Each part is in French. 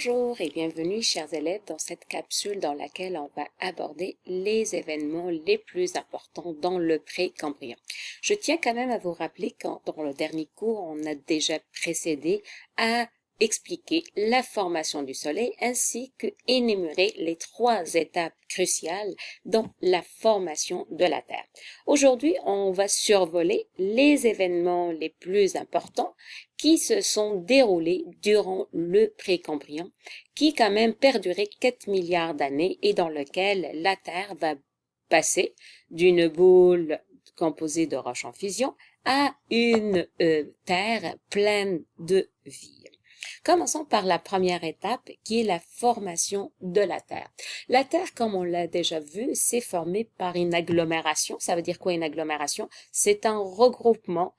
Bonjour et bienvenue chers élèves dans cette capsule dans laquelle on va aborder les événements les plus importants dans le pré-cambrien. Je tiens quand même à vous rappeler qu'en dans le dernier cours, on a déjà précédé à expliquer la formation du Soleil ainsi que énumérer les 3 étapes cruciales dans la formation de la Terre. Aujourd'hui, on va survoler les événements les plus importants qui se sont déroulés durant le Précambrien, qui quand même perduré 4 milliards d'années et dans lequel la Terre va passer d'une boule composée de roches en fusion à une Terre pleine de vie. Commençons par la première étape qui est la formation de la Terre. La Terre, comme on l'a déjà vu, s'est formée par une agglomération. Ça veut dire quoi une agglomération? C'est un regroupement,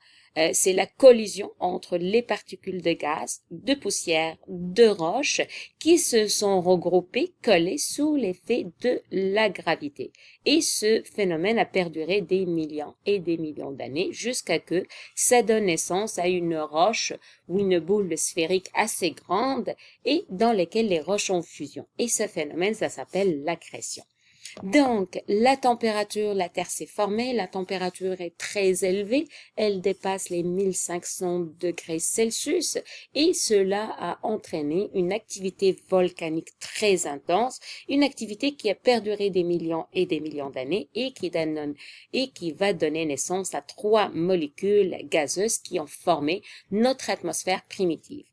c'est la collision entre les particules de gaz, de poussière, de roches qui se sont regroupées, collées sous l'effet de la gravité. Et ce phénomène a perduré des millions et des millions d'années jusqu'à que ça donne naissance à une roche ou une boule sphérique assez grande et dans laquelle les roches ont fusion. Et ce phénomène, ça s'appelle l'accrétion. Donc, la température, la Terre s'est formée, la température est très élevée, elle dépasse les 1500 degrés Celsius et cela a entraîné une activité volcanique très intense, une activité qui a perduré des millions et des millions d'années et qui va donner naissance à 3 molécules gazeuses qui ont formé notre atmosphère primitive.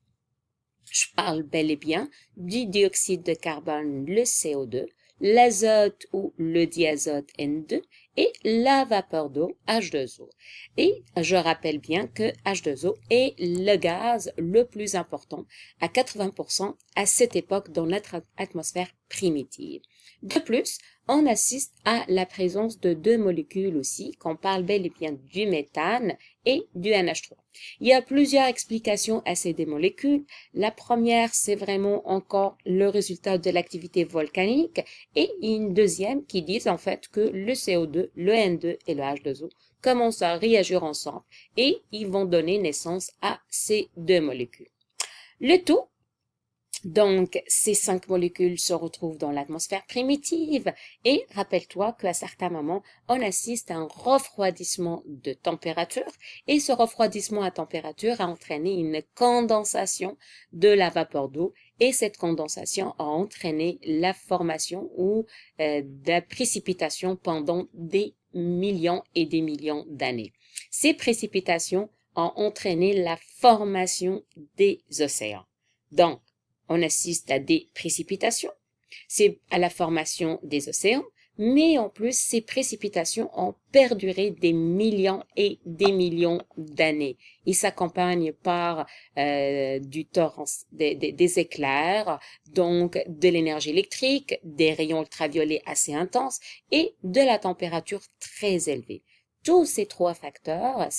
Je parle bel et bien du dioxyde de carbone, le CO2, l'azote ou le diazote N2 et la vapeur d'eau H2O. Et je rappelle bien que H2O est le gaz le plus important à 80% à cette époque dans notre atmosphère primitive. De plus, on assiste à la présence de 2 molécules aussi, qu'on parle bel et bien du méthane et du NH3. Il y a plusieurs explications à ces 2 molécules. La première, c'est vraiment encore le résultat de l'activité volcanique et une deuxième qui dit en fait que le CO2, le N2 et le H2O commencent à réagir ensemble et ils vont donner naissance à ces 2 molécules. Le tout, donc, ces 5 molécules se retrouvent dans l'atmosphère primitive et rappelle-toi qu'à certains moments, on assiste à un refroidissement de température et ce refroidissement à température a entraîné une condensation de la vapeur d'eau et cette condensation a entraîné la formation ou de la précipitation pendant des millions et des millions d'années. Ces précipitations ont entraîné la formation des océans. Donc, on assiste à des précipitations, c'est à la formation des océans, mais en plus, ces précipitations ont perduré des millions et des millions d'années. Ils s'accompagnent par du torrent, des éclairs, donc de l'énergie électrique, des rayons ultraviolets assez intenses et de la température très élevée. Tous ces trois facteurs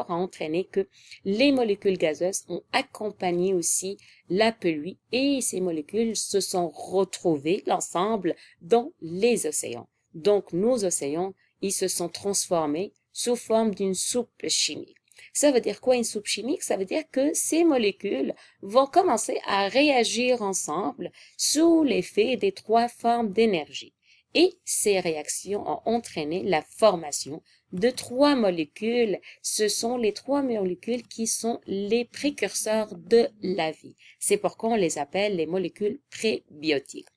ont entraîné que les molécules gazeuses ont accompagné aussi la pluie et ces molécules se sont retrouvées l'ensemble dans les océans. Donc nos océans, ils se sont transformés sous forme d'une soupe chimique. Ça veut dire quoi une soupe chimique? Ça veut dire que ces molécules vont commencer à réagir ensemble sous l'effet des 3 formes d'énergie. Et ces réactions ont entraîné la formation de 3 molécules. Ce sont les 3 molécules qui sont les précurseurs de la vie. C'est pourquoi on les appelle les molécules prébiotiques.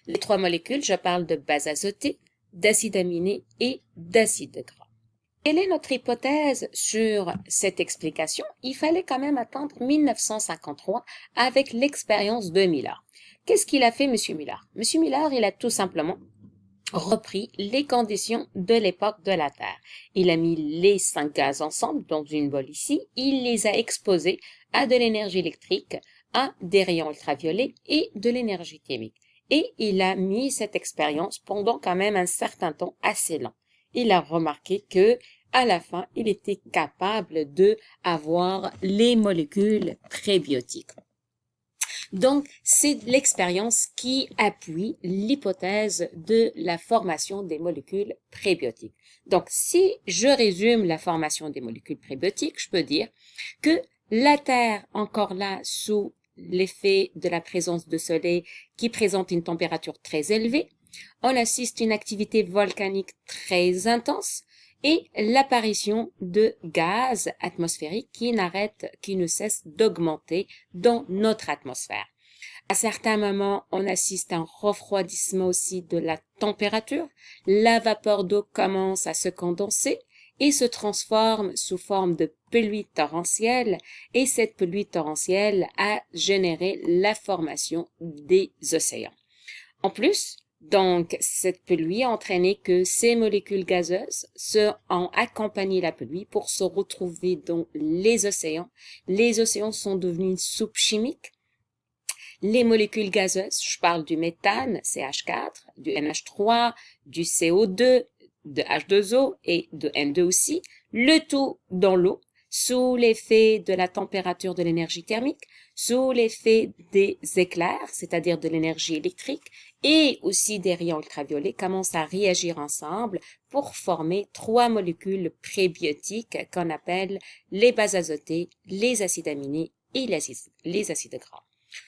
Les 3 molécules, je parle de base azotée, d'acide aminé et d'acide gras. Quelle est notre hypothèse sur cette explication? Il fallait quand même attendre 1953 avec l'expérience de Miller. Qu'est-ce qu'il a fait, M. Miller? M. Miller, il a tout simplement repris les conditions de l'époque de la Terre. Il a mis les 5 gaz ensemble dans une bolle ici, il les a exposés à de l'énergie électrique, à des rayons ultraviolets et de l'énergie chimique. Et il a mis cette expérience pendant quand même un certain temps assez long. Il a remarqué que à la fin, il était capable de avoir les molécules prébiotiques. Donc, c'est l'expérience qui appuie l'hypothèse de la formation des molécules prébiotiques. Donc, si je résume la formation des molécules prébiotiques, je peux dire que la Terre, encore là, sous l'effet de la présence de soleil qui présente une température très élevée. On assiste à une activité volcanique très intense et l'apparition de gaz atmosphériques qui ne cessent d'augmenter dans notre atmosphère. À certains moments, on assiste à un refroidissement aussi de la température. La vapeur d'eau commence à se condenser et se transforme sous forme de pluie torrentielle, et cette pluie torrentielle a généré la formation des océans. En plus, donc, cette pluie a entraîné que ces molécules gazeuses ont accompagné la pluie pour se retrouver dans les océans. Les océans sont devenus une soupe chimique. Les molécules gazeuses, je parle du méthane, CH4, du NH3, du CO2, de H2O et de N2 aussi, le tout dans l'eau, sous l'effet de la température de l'énergie thermique, sous l'effet des éclairs, c'est-à-dire de l'énergie électrique, et aussi des rayons ultraviolets, commencent à réagir ensemble pour former trois molécules prébiotiques qu'on appelle les bases azotées, les acides aminés et les acides gras.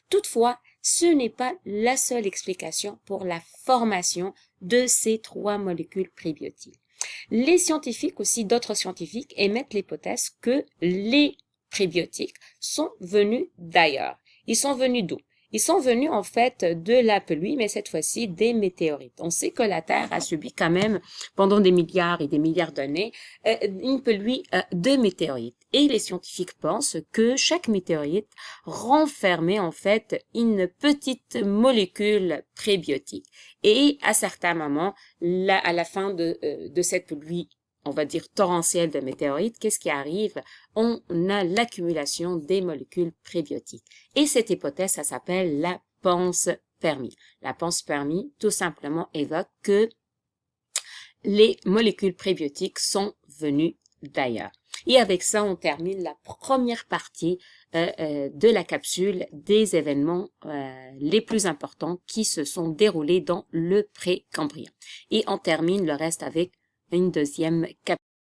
Toutefois, ce n'est pas la seule explication pour la formation de ces trois molécules prébiotiques. Les scientifiques, aussi d'autres scientifiques, émettent l'hypothèse que les prébiotiques sont venus d'ailleurs. Ils sont venus d'où? Ils sont venus en fait de la pluie, mais cette fois-ci des météorites. On sait que la Terre a subi quand même pendant des milliards et des milliards d'années une pluie de météorites. Et les scientifiques pensent que chaque météorite renfermait en fait une petite molécule prébiotique. Et à certains moments, à la fin de cette pluie, on va dire torrentielle de météorites, qu'est-ce qui arrive? On a l'accumulation des molécules prébiotiques. Et cette hypothèse, ça s'appelle la panspermie. La panspermie, tout simplement, évoque que les molécules prébiotiques sont venues d'ailleurs. Et avec ça, on termine la première partie de la capsule des événements les plus importants qui se sont déroulés dans le Précambrien. Et on termine le reste avec une deuxième capsule.